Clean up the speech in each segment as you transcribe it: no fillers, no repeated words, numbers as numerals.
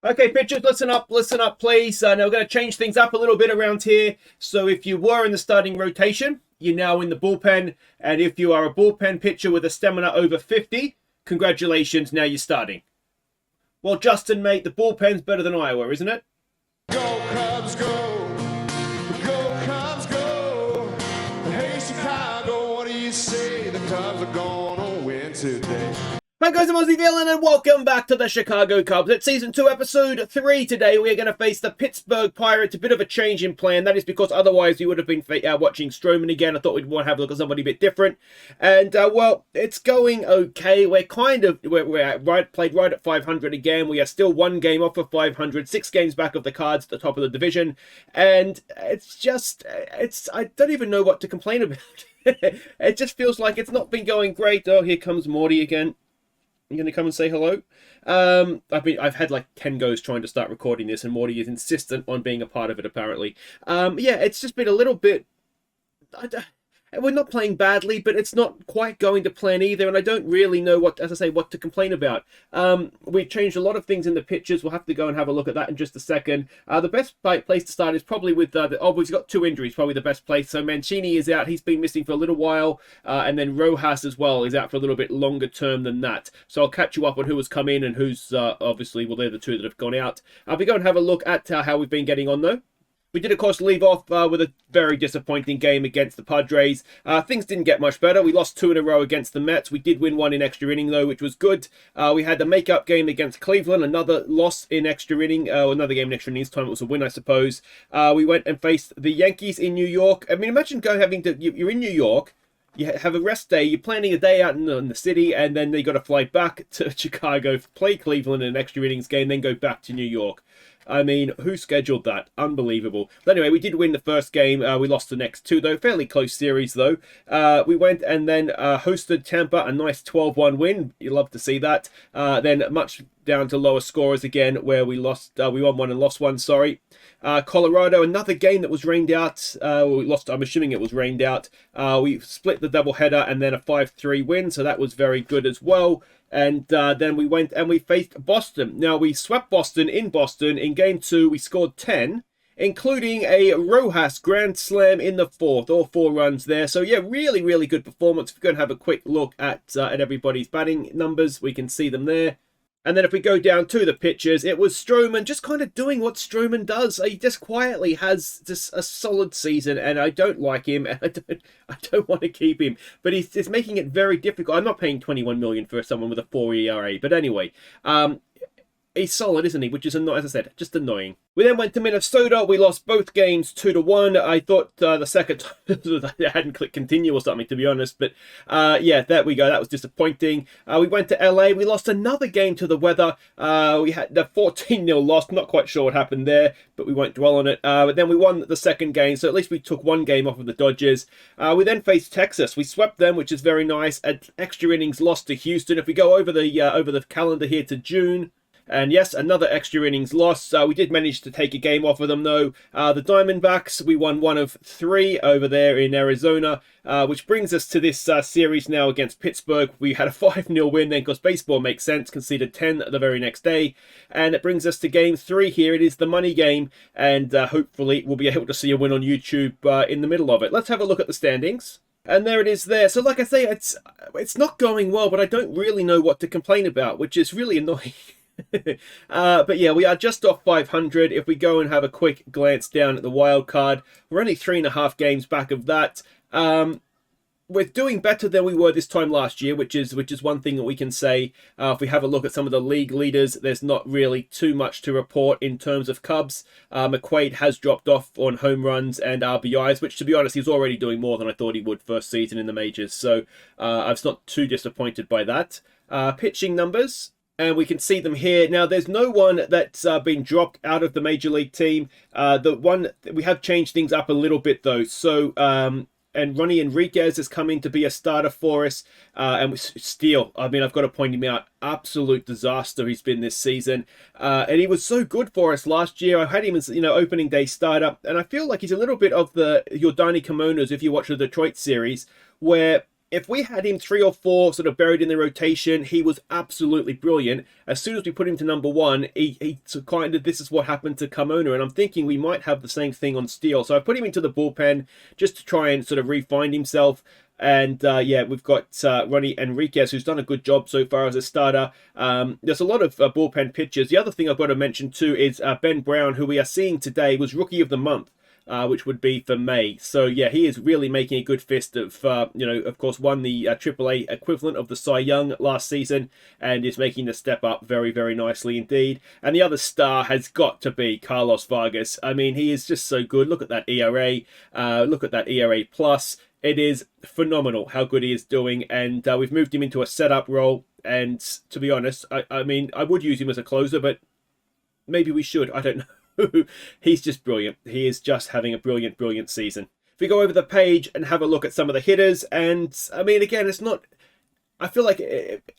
Okay, pitchers, listen up, please. Now we're going to change things up a little bit around here. So if you were in the starting rotation, you're now in the bullpen. And if you are a bullpen pitcher with a stamina over 50, congratulations, now you're starting. Well, Justin, mate, the bullpen's better than Iowa, isn't it? Go Cubs, go! Go Cubs, go! Hey Chicago, what do you say? The Cubs are gonna win today. Hi guys, I'm Aussie and welcome back to the Chicago Cubs. It's Season 2, Episode 3 today. We are going to face the Pittsburgh Pirates. A bit of a change in plan. That is because otherwise we would have been watching Stroman again. I thought we'd want to have a look at somebody a bit different. And, well, it's going okay. We're played right at 500 again. We are still one game off of 500, 6 games back of the Cards at the top of the division. And it's just, I don't even know what to complain about. It just feels like it's not been going great. Oh, here comes Morty again. You going to come and say hello? I've had like 10 goes trying to start recording this, and Morty is insistent on being a part of it, apparently. Yeah, it's just been a little bit... We're not playing badly, but it's not quite going to plan either, and I don't really know what to complain about. We've changed a lot of things in the pitches. We'll have to go and have a look at that in just a second. The best place to start is probably with we've got 2 injuries, probably the best place. So Mancini is out. He's been missing for a little while, and then Rojas as well is out for a little bit longer term than that. So I'll catch you up on who has come in and who's obviously, well, they're the 2 that have gone out. We go and have a look at how we've been getting on, though. We did, of course, leave off with a very disappointing game against the Padres. Things didn't get much better. We lost 2 in a row against the Mets. We did win 1 in extra inning, though, which was good. We had the make-up game against Cleveland, another loss in extra inning. Another game in extra innings. This time it was a win, I suppose. We went and faced the Yankees in New York. I mean, imagine you're in New York. You have a rest day, you're planning a day out in the city, and then you got to fly back to Chicago, play Cleveland in an extra innings game, then go back to New York. I mean, who scheduled that? Unbelievable. But anyway, we did win the first game. We lost the next 2, though. Fairly close series, though. We went and then hosted Tampa, a nice 12-1 win. You love to see that. Then much down to lower scorers again, where we lost. We won 1 and lost 1, sorry. Colorado, another game that was rained out. We lost, I'm assuming it was rained out. We split the doubleheader and then a 5-3 win, so that was very good as well. And then we went and we faced Boston. Now, we swept Boston. In Game 2, we scored 10, including a Rojas grand slam in the 4th. All 4 runs there. So, yeah, really, really good performance. If we're going to have a quick look at everybody's batting numbers, we can see them there. And then if we go down to the pitchers, it was Stroman just kind of doing what Stroman does. He just quietly has just a solid season, and I don't like him, and I don't want to keep him. But he's making it very difficult. I'm not paying $21 million for someone with a 4 ERA. But anyway, he's solid, isn't he? Which is, as I said, just annoying. We then went to Minnesota. We lost both games 2-1. I thought the second time I hadn't clicked continue or something, to be honest. But yeah, there we go. That was disappointing. We went to LA. We lost another game to the weather. We had the 14-0 loss. Not quite sure what happened there, but we won't dwell on it. But then we won the second game, so at least we took 1 game off of the Dodgers. We then faced Texas. We swept them, which is very nice. An extra innings loss to Houston. If we go over the calendar here to June. And yes, another extra innings loss. We did manage to take a game off of them, though. The Diamondbacks, we won 1 of 3 over there in Arizona, which brings us to this series now against Pittsburgh. We had a 5-0 win then, because baseball makes sense, conceded 10 the very next day. And it brings us to Game 3 here. It is the money game, and hopefully we'll be able to see a win on YouTube in the middle of it. Let's have a look at the standings. And there it is there. So like I say, it's not going well, but I don't really know what to complain about, which is really annoying. But yeah, we are just off 500. If we go and have a quick glance down at the wild card, we're only 3.5 games back of that. We're doing better than we were this time last year, which is one thing that we can say. If we have a look at some of the league leaders, there's not really too much to report in terms of Cubs. McQuaid has dropped off on home runs and RBIs, which, to be honest, he's already doing more than I thought he would first season in the majors. So I was not too disappointed by that. Pitching numbers. And we can see them here. Now, there's no one that's been dropped out of the Major League team. We have changed things up a little bit, though. So, and Ronnie Enriquez has come in to be a starter for us. And Steele, I mean, I've got to point him out. Absolute disaster he's been this season. And he was so good for us last year. I had him as, opening day starter. And I feel like he's a little bit of the Yordani Kimonos, if you watch the Detroit series, where if we had him 3 or 4 sort of buried in the rotation, he was absolutely brilliant. As soon as we put him to number 1, he kind of, this is what happened to Carmona, and I'm thinking we might have the same thing on Steele. So I put him into the bullpen just to try and sort of refine himself. And yeah, we've got Ronnie Enriquez, who's done a good job so far as a starter. There's a lot of bullpen pitchers. The other thing I've got to mention too is Ben Brown, who we are seeing today, was Rookie of the Month. Which would be for May. So yeah, he is really making a good fist of, of course, won the AAA equivalent of the Cy Young last season and is making the step up very, very nicely indeed. And the other star has got to be Carlos Vargas. I mean, he is just so good. Look at that ERA. Look at that ERA plus. It is phenomenal how good he is doing, and we've moved him into a setup role. And to be honest, I mean, I would use him as a closer, but maybe we should. I don't know. He's just brilliant. He is just having a brilliant, brilliant season. If we go over the page and have a look at some of the hitters, and I mean, again, it's not... I feel like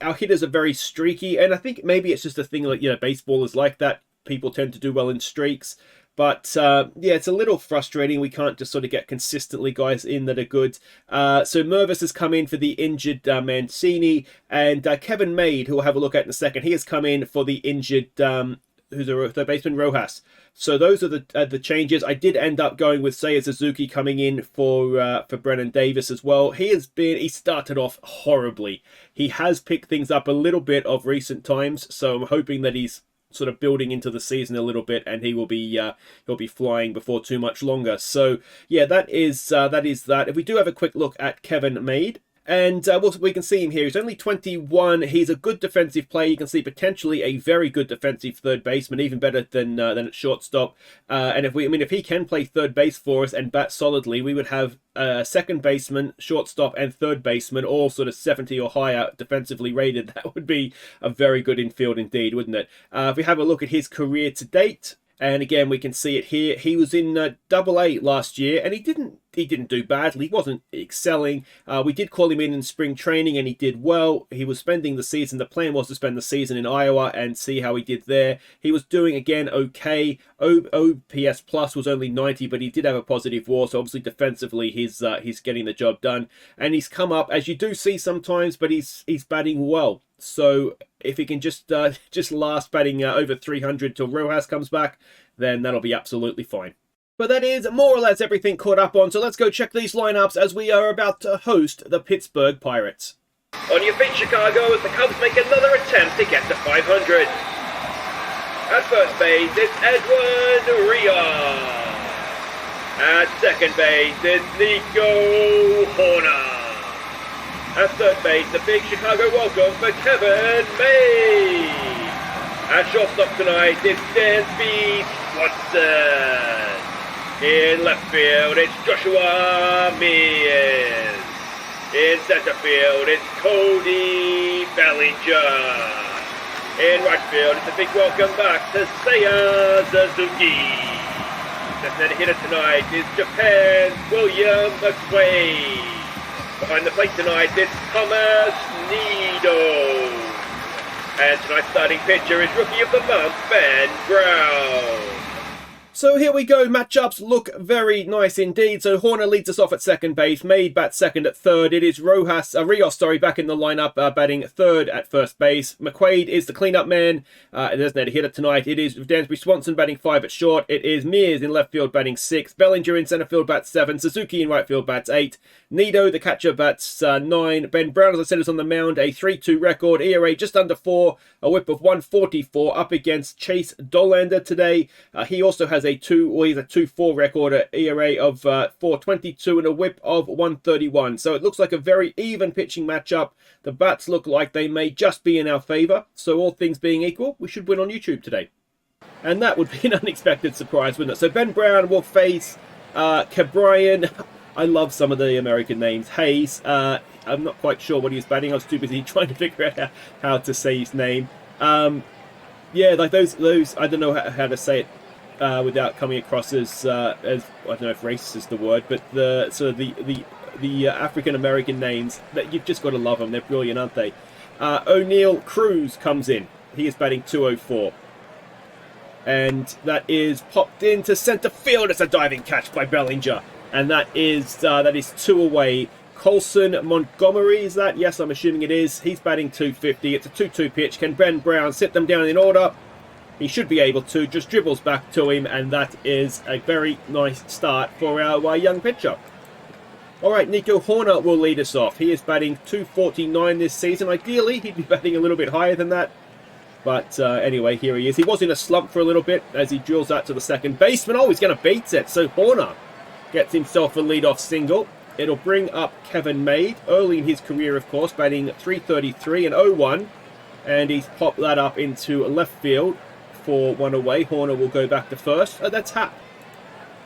our hitters are very streaky, and I think maybe it's just a thing like, baseball is like that. People tend to do well in streaks. But, yeah, it's a little frustrating. We can't just sort of get consistently guys in that are good. So Mervis has come in for the injured Mancini, and Kevin Maid, who we'll have a look at in a second, he has come in for the injured... who's a third baseman, Rojas. So those are the changes. I did end up going with Seiya Suzuki coming in for Brennan Davis as well. He started off horribly. He has picked things up a little bit of recent times, so I'm hoping that he's sort of building into the season a little bit, and he'll be flying before too much longer. So yeah, that is that. If we do have a quick look at Kevin Maid. And we can see him here. He's only 21. He's a good defensive player. You can see potentially a very good defensive third baseman, even better than at shortstop. And if he can play third base for us and bat solidly, we would have second baseman, shortstop, and third baseman all sort of 70 or higher defensively rated. That would be a very good infield indeed, wouldn't it? If we have a look at his career to date. And again, we can see it here. He was in Double-A last year, and he didn't do badly. He wasn't excelling. We did call him in spring training, and he did well. He was spending the season. The plan was to spend the season in Iowa and see how he did there. He was doing, again, okay. OPS plus was only 90, but he did have a positive WAR, so obviously defensively he's getting the job done. And he's come up, as you do see sometimes, but he's batting well. So if he can just last batting over 300 till Rojas comes back, then that'll be absolutely fine. But that is more or less everything caught up on, so let's go check these lineups as we are about to host the Pittsburgh Pirates. On your feet, Chicago, as the Cubs make another attempt to get to 500. At first base, it's Edwin Rios. At second base, it's Nico Horner. At third base, the big Chicago welcome for Kevin May. At shortstop tonight, it's Dansby Swanson. In left field, it's Joshua Mears. In center field, it's Cody Bellinger. In right field, it's a big welcome back to Seiya Suzuki. The center hitter tonight is Japan's William McQuaid. Behind the plate tonight, it's Thomas Nido. And tonight's starting pitcher is Rookie of the Month, Ben Brown. So here we go, matchups look very nice indeed. So Horner leads us off at second base, Maid bats second at third. It is Rios, back in the lineup, batting third at first base. McQuaid is the cleanup man, there's no hitter tonight. It is Dansby Swanson batting 5 at short. It is Mears in left field batting 6. Bellinger in center field bats 7. Suzuki in right field bats 8. Nido, the catcher, bats 9. Ben Brown, as I said, is on the mound, a 3-2 record, ERA just under 4, a whip of 144 up against Chase Dollander today. He also has he's a 2-4 record, ERA of 4.22 and a whip of 131. So it looks like a very even pitching matchup. The bats look like they may just be in our favour. So all things being equal, we should win on YouTube today. And that would be an unexpected surprise, wouldn't it? So Ben Brown will face Cabrian. I love some of the American names. Hayes. I'm not quite sure what he was batting. I was too busy trying to figure out how to say his name. Yeah, like those. I don't know how to say it without coming across as I don't know if racist is the word, but the sort of the African American names that you've just got to love them. They're brilliant, aren't they? O'Neill Cruz comes in. He is batting 204. And that is popped into centre field. It's a diving catch by Bellinger. And that is 2 away. Colson Montgomery, is that? Yes, I'm assuming it is. He's batting 250. It's a 2-2 pitch. Can Ben Brown sit them down in order? He should be able to. Just dribbles back to him, and that is a very nice start for our young pitcher. All right, Nico Horner will lead us off. He is batting 249 this season. Ideally, he'd be batting a little bit higher than that. But anyway, here he is. He was in a slump for a little bit as he drills out to the second baseman. Oh, he's going to beat it. So Horner gets himself a leadoff single. It'll bring up Kevin Maid, early in his career, of course, batting 333 and 0-1. And he's popped that up into left field for one away. Horner will go back to first. Oh, that's Happ.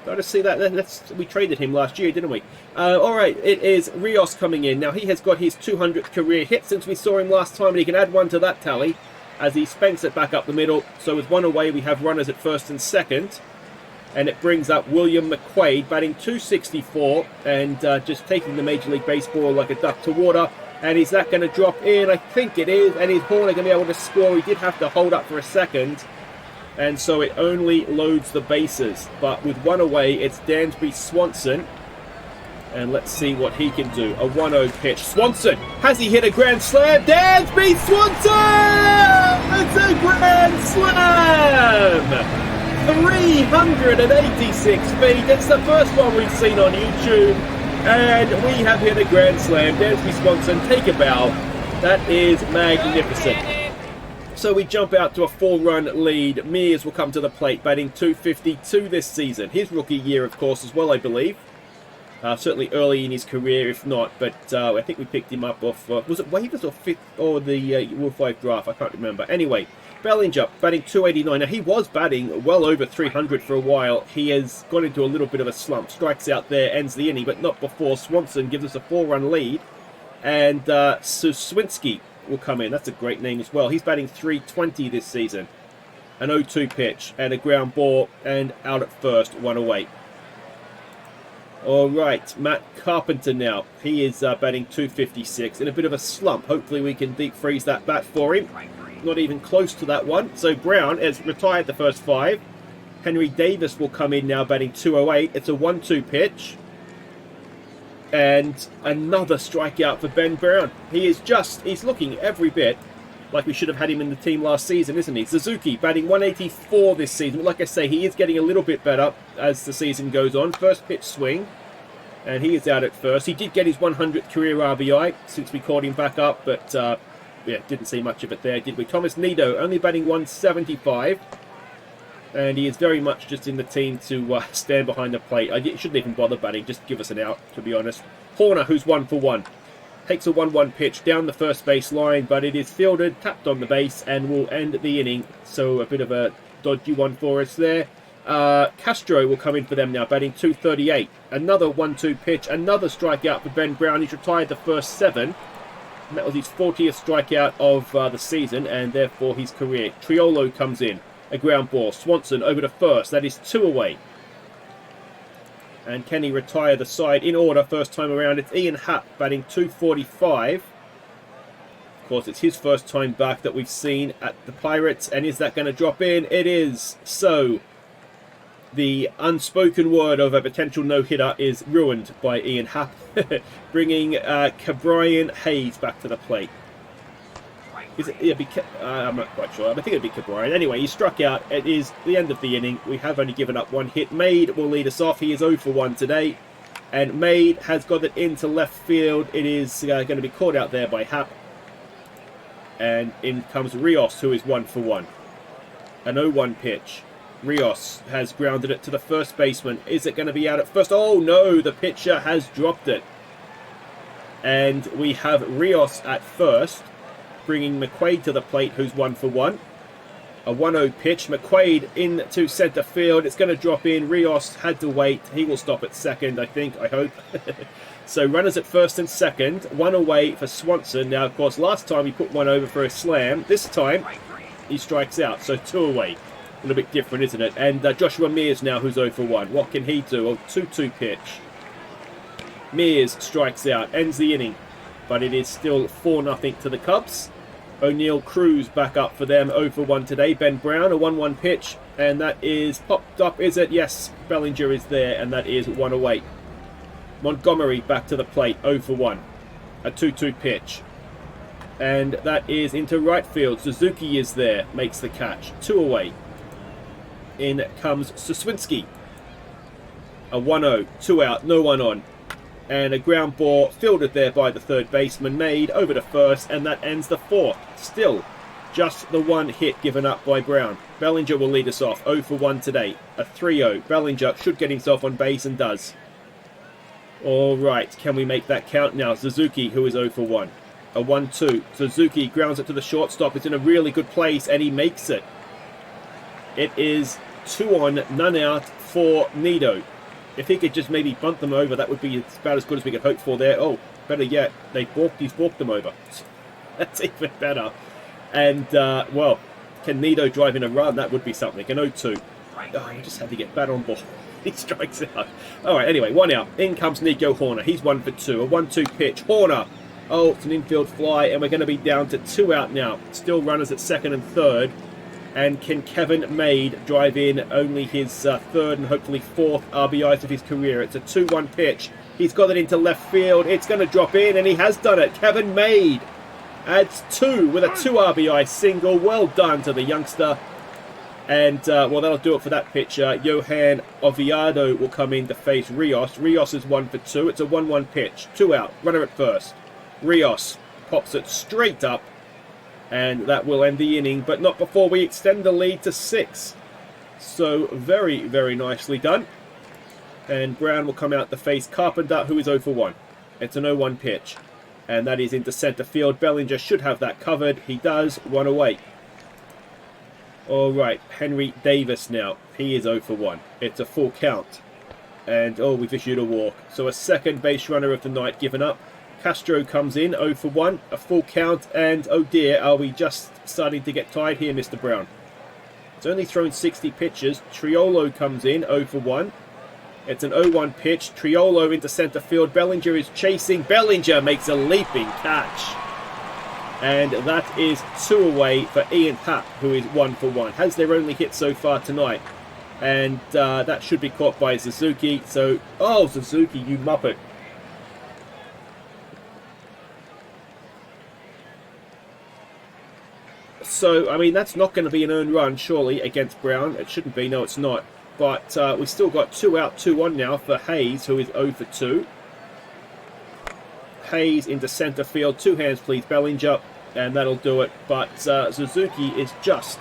Got to see that. We traded him last year, didn't we? All right, it is Rios coming in. Now, he has got his 200th career hit since we saw him last time, and he can add one to that tally as he spanks it back up the middle. So with one away, we have runners at first and second. And it brings up William McQuaid, batting 264 and just taking the Major League Baseball like a duck to water. And is that going to drop in? I think it is. And is Horner going to be able to score? He did have to hold up for a second. And so it only loads the bases. But with one away, it's Dansby Swanson. And let's see what he can do. A 1-0 pitch. Swanson! Has he hit a grand slam? Dansby Swanson! It's a grand slam! 386 feet. It's the first one we've seen on YouTube. And we have hit a grand slam. Dansby Swanson, take a bow. That is magnificent. So we jump out to a 4-run lead. Mears will come to the plate, batting 252 this season. His rookie year, of course, as well, I believe. Certainly early in his career, if not. But I think we picked him up off, was it waivers or the Rule 5 draft? I can't remember. Anyway, Bellinger, batting 289. Now, he was batting well over 300 for a while. He has got into a little bit of a slump. Strikes out there, ends the inning, but not before Swanson gives us a 4-run lead. And Suswinski will come in. That's a great name as well. He's batting 320 this season. An 0-2 pitch and a ground ball and out at first, one away. All right, Matt Carpenter now. He is batting 256 in a bit of a slump. Hopefully we can deep freeze that bat for him. Not even close to that one. So Brown has retired the first 5. Henry Davis will come in now batting 208. It's a 1-2 pitch. And another strikeout for Ben Brown. He's looking every bit like we should have had him in the team last season, isn't he? Suzuki batting 184 this season. Like I say, he is getting a little bit better as the season goes on. First pitch swing. And he is out at first. He did get his 100th career RBI since we called him back up, but yeah, didn't see much of it there, did we? Thomas Nido only batting 175. And he is very much just in the team to stand behind the plate. I shouldn't even bother batting, just give us an out, to be honest. Horner, who's 1 for 1. Takes a 1-1 pitch down the first base line, but it is fielded, tapped on the base, and will end the inning. So a bit of a dodgy one for us there. Castro will come in for them now, batting 238. Another 1-2 pitch, another strikeout for Ben Brown. He's retired the first 7. And that was his 40th strikeout of the season, and therefore his career. Triolo comes in. A ground ball. Swanson over to first. That is 2 away. And can he retire the side in order first time around? It's Ian Happ batting 245. Of course, it's his first time back that we've seen at the Pirates. And is that going to drop in? It is. So the unspoken word of a potential no-hitter is ruined by Ian Happ, bringing Cabrian Hayes back to the plate. Is it? I'm not quite sure. I think it'd be Cabrian. Anyway, he struck out. It is the end of the inning. We have only given up 1 hit. Maid will lead us off. He is 0 for 1 today. And Maid has got it into left field. It is going to be caught out there by Happ. And in comes Rios, who is 1 for 1. An 0-1 pitch. Rios has grounded it to the first baseman. Is it going to be out at first? Oh no, the pitcher has dropped it. And we have Rios at first, bringing McQuaid to the plate, who's 1 for 1. A 1-0 pitch. McQuaid into centre field. It's going to drop in. Rios had to wait. He will stop at second, I think, I hope. So runners at first and second. 1 away for Swanson. Now, of course, last time he put 1 over for a slam. This time, he strikes out. So 2 away. A little bit different, isn't it? And Joshua Mears now, who's 0 for 1. What can he do? A 2-2 pitch. Mears strikes out. Ends the inning. But it is still 4-0 to the Cubs. O'Neill Cruz back up for them, 0 for 1 today. Ben Brown, a 1-1 pitch, and that is popped up, is it? Yes, Bellinger is there, and that is 1 away. Montgomery back to the plate, 0 for 1. A 2-2 pitch. And that is into right field. Suzuki is there, makes the catch. 2 away. In comes Suswinski. A 1-0, 2 out, no one on. And a ground ball fielded there by the third baseman, made over to first, and that ends the 4th. Still, just the 1 hit given up by Brown. Bellinger will lead us off, 0 for 1 today. A 3-0. Bellinger should get himself on base and does. Alright, can we make that count now? Suzuki, who is 0 for 1. A 1-2. Suzuki grounds it to the shortstop. It's in a really good place, and he makes it. It is 2 on, none out for Nido. If he could just maybe bunt them over, that would be about as good as we could hope for there. Oh, better yet, he's walked them over. That's even better. And, well, can Nido drive in a run? That would be something. An 0-2. Oh, he just had to get bat on ball. He strikes out. Alright, anyway, 1 out. In comes Nico Horner. He's 1 for 2. A 1-2 pitch. Horner. Oh, it's an infield fly, and we're going to be down to 2 out now. Still runners at second and third. And can Kevin Maid drive in only his 3rd and hopefully 4th RBIs of his career? It's a 2-1 pitch. He's got it into left field. It's going to drop in, and he has done it. Kevin Maid adds 2 with a 2 RBI single. Well done to the youngster. And, well, that'll do it for that pitcher. Johan Oviedo will come in to face Rios. Rios is 1 for 2. It's a 1-1 pitch. 2 out. Runner at first. Rios pops it straight up. And that will end the inning, but not before we extend the lead to 6. So, very, very nicely done. And Brown will come out to face Carpenter, who is 0 for 1. It's an 0-1 pitch. And that is into centre field. Bellinger should have that covered. He does. 1 away. Alright, Henry Davis now. He is 0 for 1. It's a full count. And, oh, we've issued a walk. So a second base runner of the night given up. Castro comes in, 0 for 1, a full count, and oh dear, are we just starting to get tired here, Mr. Brown? It's only thrown 60 pitches. Triolo comes in, 0 for 1. It's an 0-1 pitch. Triolo into centre field. Bellinger is chasing. Bellinger makes a leaping catch. And that is 2 away for Ian Happ, who is 1 for 1. Has their only hit so far tonight. And that should be caught by Suzuki. So, oh, Suzuki, you muppet. So, I mean, that's not going to be an earned run, surely, against Brown. It shouldn't be. No, it's not. But we've still got 2 out, 2 on now for Hayes, who is 0 for 2. Hayes into centre field. 2 hands, please, Bellinger. And that'll do it. But Suzuki is just...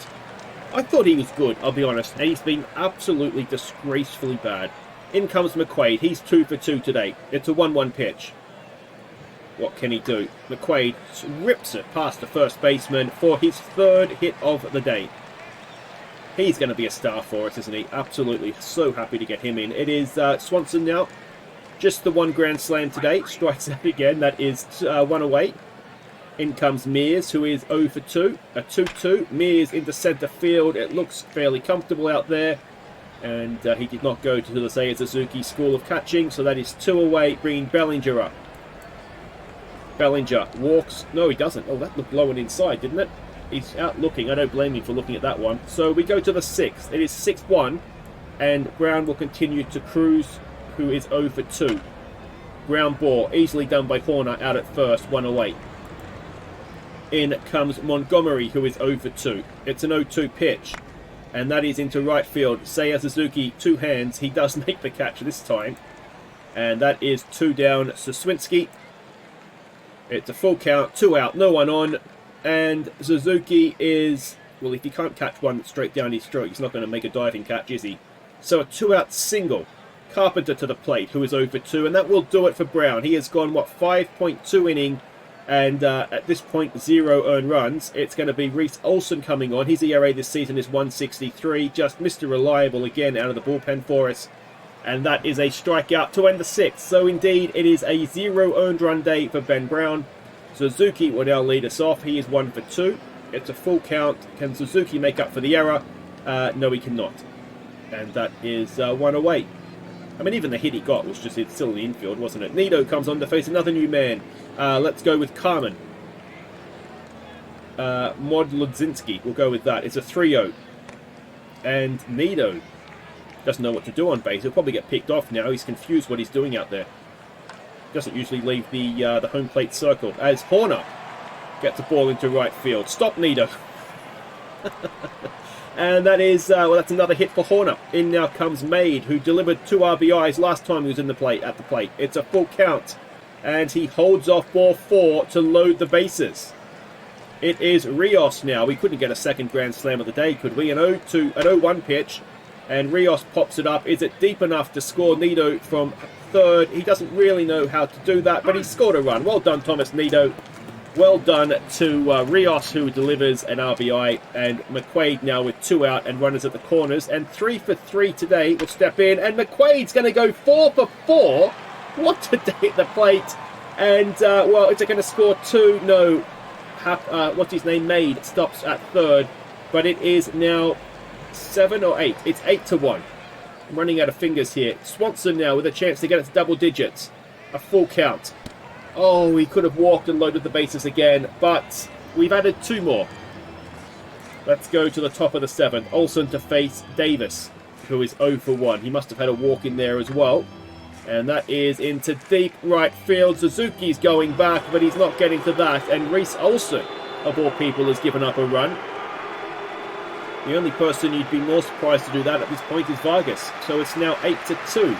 I thought he was good, I'll be honest. And he's been absolutely disgracefully bad. In comes McQuaid. He's 2 for 2 today. It's a 1-1 pitch. What can he do? McQuaid rips it past the first baseman for his 3rd hit of the day. He's going to be a star for us, isn't he? Absolutely. So happy to get him in. It is Swanson now. Just the 1 grand slam today. Strikes out again. That is 1 away. In comes Mears, who is 0 for 2. A 2-2. Mears into centre field. It looks fairly comfortable out there. And he did not go to the Seiya Suzuki School of Catching. So that is 2 away, bringing Bellinger up. Bellinger walks. No, he doesn't. Oh, that looked low and inside, didn't it? He's out looking. I don't blame him for looking at that one. So we go to the 6th. It is 6-1. And Brown will continue to cruise, who is 0 for 2. Ground ball, easily done by Horner, out at first, 1 away. In comes Montgomery, who is 0 for 2. It's an 0-2 pitch. And that is into right field. Seiya Suzuki, 2 hands. He does make the catch this time. And that is 2 down, Suswinski. It's a full count, 2 out, no one on. And Suzuki is... Well, if he can't catch one straight down his throat, he's not going to make a diving catch, is he? So a 2-out single. Carpenter to the plate, who is 0 for 2. And that will do it for Brown. He has gone, 5.2 inning. And at this point, 0 earned runs. It's going to be Reese Olson coming on. His ERA this season is 1.63. Just Mr. Reliable again out of the bullpen for us. And that is a strikeout to end the 6th. So indeed, it is a 0 earned run day for Ben Brown. Suzuki will now lead us off. He is 1 for 2. It's a full count. Can Suzuki make up for the error? No, he cannot. And that is 1 away. I mean, even the hit he got was just still in the infield, wasn't it? Nido comes on to face another new man. Let's go with Carmen. Modludzinski. We'll go with that. It's a 3-0. And Nido doesn't know what to do on base. He'll probably get picked off now. He's confused what he's doing out there. doesn't usually leave the home plate circle, as Horner gets the ball into right field. Stop, Nido. And that is, well, that's another hit for Horner. In now comes Made, who delivered 2 RBIs last time he was at the plate. It's a full count, and he holds off ball 4 to load the bases. It is Rios now. We couldn't get a second grand slam of the day, could we? An 0-1 pitch, and Rios pops it up. Is it deep enough to score Nido from third? He doesn't really know how to do that, but he scored a run. Well done, Thomas Nido. Well done to Rios, who delivers an RBI, and McQuaid now with 2 out and runners at the corners. And 3 for 3 today will step in, and McQuaid's going to go 4 for 4. What a day at the plate. And, well, is it going to score 2? No. What's his name? Made stops at third, but it is now 7 or 8. It's 8-1. I'm running out of fingers here. Swanson now with a chance to get it to double digits. A full count. Oh, he could have walked and loaded the bases again, but we've added 2 more. Let's go to the top of the 7th. Olsen to face Davis, who is 0 for 1. He must have had a walk in there as well. And that is into deep right field. Suzuki's going back, but he's not getting to that. And Reese Olsen, of all people, has given up a run. The only person you'd be more surprised to do that at this point is Vargas. So it's now 8-2.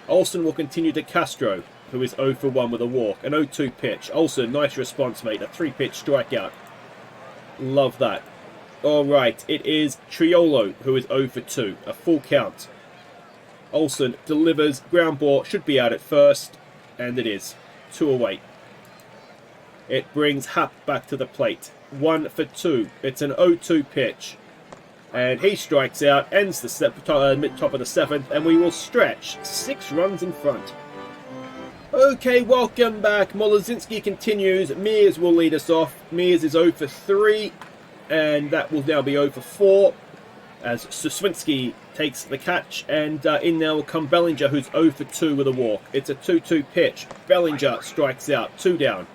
Olsen will continue to Castro, who is 0 for 1 with a walk. An 0-2 pitch. Olsen, nice response, mate. A 3-pitch strikeout. Love that. All right, it is Triolo, who is 0 for 2. A full count. Olsen delivers, ground ball, should be out at first, and it is. 2 away. It brings Happ back to the plate. 1 for 2. It's an 0-2 pitch. And he strikes out, ends the top of the 7th, and we will stretch 6 runs in front. Okay, welcome back. Molozinski continues. Mears will lead us off. Mears is 0 for 3, and that will now be 0 for 4. As Suswinski takes the catch, and in there will come Bellinger, who's 0 for 2 with a walk. It's a 2-2 pitch. Bellinger strikes out, 2 down.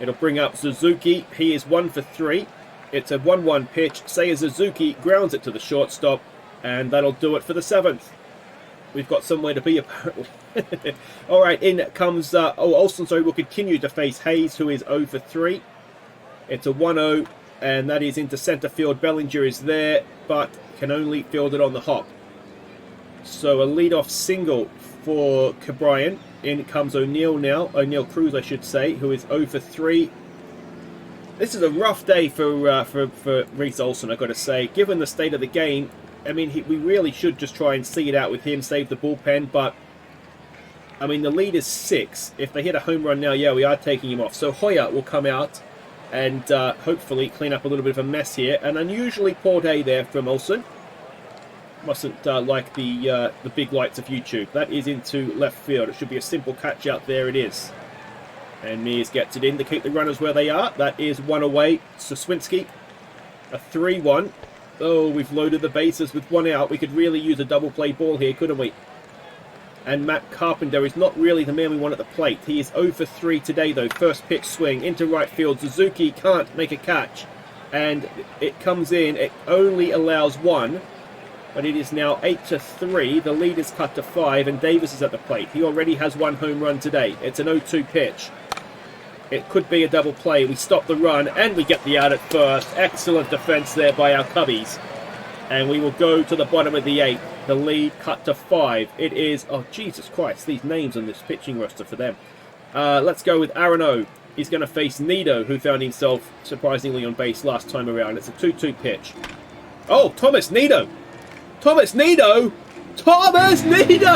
It'll bring up Suzuki. He is 1 for 3. It's a 1-1 pitch. Seiya Suzuki grounds it to the shortstop, and that'll do it for the 7th. We've got somewhere to be, apparently. All right, in comes... Olsen, will continue to face Hayes, who is 0 for 3. It's a 1-0. And that is into centre field. Bellinger is there, but can only field it on the hop. So a leadoff single for Cabrian. In comes O'Neill now. O'Neill Cruz, I should say, who is 0 for 3. This is a rough day for Reese Olsen, I've got to say. Given the state of the game, I mean, we really should just try and see it out with him, save the bullpen. But, I mean, the lead is 6. If they hit a home run now, yeah, we are taking him off. So Hoyer will come out and hopefully clean up a little bit of a mess here. An unusually poor day there from Olsen. Mustn't like the big lights of YouTube. That is into left field. It should be a simple catch out there. It is. And Mears gets it in to keep the runners where they are. That is 1 away. Suswinski. A 3-1. Oh, we've loaded the bases with 1 out. We could really use a double play ball here, couldn't we? And Matt Carpenter is not really the man we want at the plate. He is 0 for 3 today, though. First pitch swing into right field. Suzuki can't make a catch. And it comes in. It only allows 1. But it is now 8-3. The lead is cut to 5. And Davis is at the plate. He already has 1 home run today. It's an 0-2 pitch. It could be a double play. We stop the run. And we get the out at first. Excellent defense there by our Cubbies. And we will go to the bottom of the 8th. The lead cut to 5. It is... Oh, Jesus Christ. These names on this pitching roster for them. Let's go with Arano. He's going to face Nido, who found himself surprisingly on base last time around. It's a 2-2 pitch. Oh, Thomas Nido! Thomas Nido! Thomas Nido!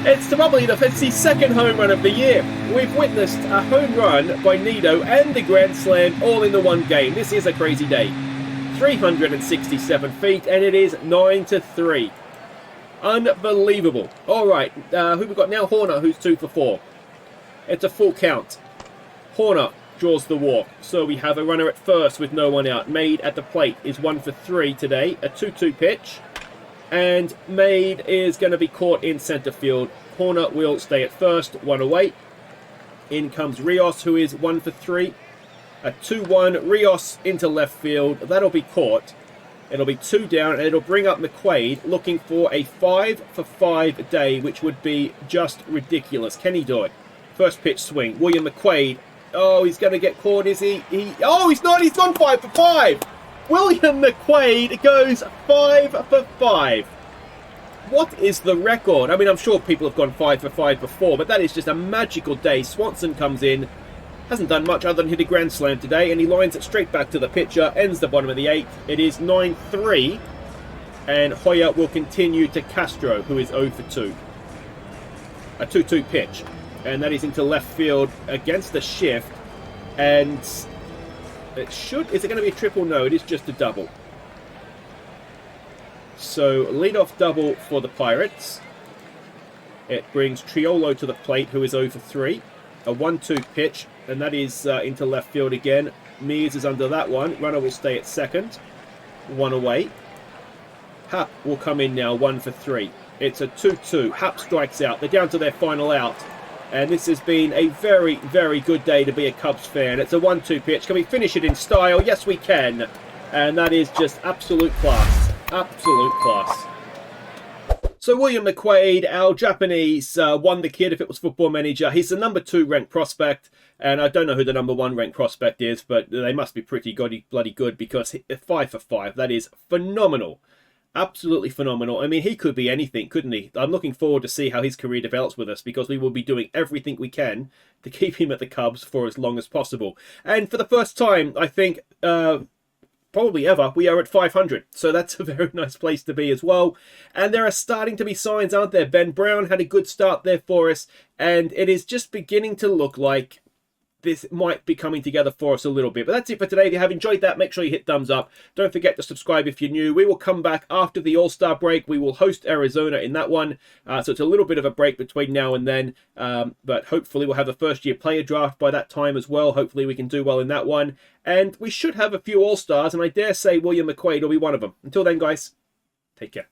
It's probably it's his 2nd home run of the year. We've witnessed a home run by Nido and the Grand Slam all in the one game. This is a crazy day. 367 feet, and it is 9-3. Unbelievable. All right, who we've got now? Horner, who's 2 for 4. It's a full count. Horner draws the walk. So we have a runner at first with no one out. Made at the plate is 1 for 3 today. A 2-2 pitch. And Made is going to be caught in centre field. Horner will stay at first, 1 away. In comes Rios, who is 1 for 3. A 2-1, Rios into left field. That'll be caught. It'll be 2 down, and it'll bring up McQuaid looking for a 5-for-5 day, which would be just ridiculous. Can he do it? First pitch swing. William McQuaid. Oh, he's going to get caught, is he? Oh, he's not. He's gone 5-for-5. William McQuaid goes 5-for-5. What is the record? I mean, I'm sure people have gone 5-for-5 before, but that is just a magical day. Swanson comes in, hasn't done much other than hit a grand slam today, and he lines it straight back to the pitcher, ends the bottom of the 8th. It is 9-3, and Hoyer will continue to Castro, who is 0-for-2. A 2-2 pitch, and that is into left field against the shift, and it should... Is it going to be a triple? No, it is just a double. So, leadoff double for the Pirates. It brings Triolo to the plate, who is 0-for-3. A 1-2 pitch, and that is into left field again. Mears is under that one. Runner will stay at second. 1 away. Happ will come in now, 1-for-3. It's a 2-2. Happ strikes out. They're down to their final out. And this has been a very, very good day to be a Cubs fan. It's a 1-2 pitch. Can we finish it in style? Yes, we can. And that is just absolute class. Absolute class. So William McQuaid, our Japanese wonder kid, if it was Football Manager. He's the number 2 ranked prospect, and I don't know who the number 1 ranked prospect is, but they must be pretty bloody good, because 5-for-5, that is phenomenal. Absolutely phenomenal. I mean, he could be anything, couldn't he? I'm looking forward to see how his career develops with us, because we will be doing everything we can to keep him at the Cubs for as long as possible. And for the first time, I think... probably ever, we are at 500. So that's a very nice place to be as well. And there are starting to be signs, aren't there? Ben Brown had a good start there for us. And it is just beginning to look like this might be coming together for us a little bit. But that's it for today. If you have enjoyed that, make sure you hit thumbs up. Don't forget to subscribe if you're new. We will come back after the All-Star break. We will host Arizona in that one. So it's a little bit of a break between now and then. But hopefully we'll have a first-year player draft by that time as well. Hopefully we can do well in that one. And we should have a few All-Stars, and I dare say William McQuaid will be one of them. Until then, guys, take care.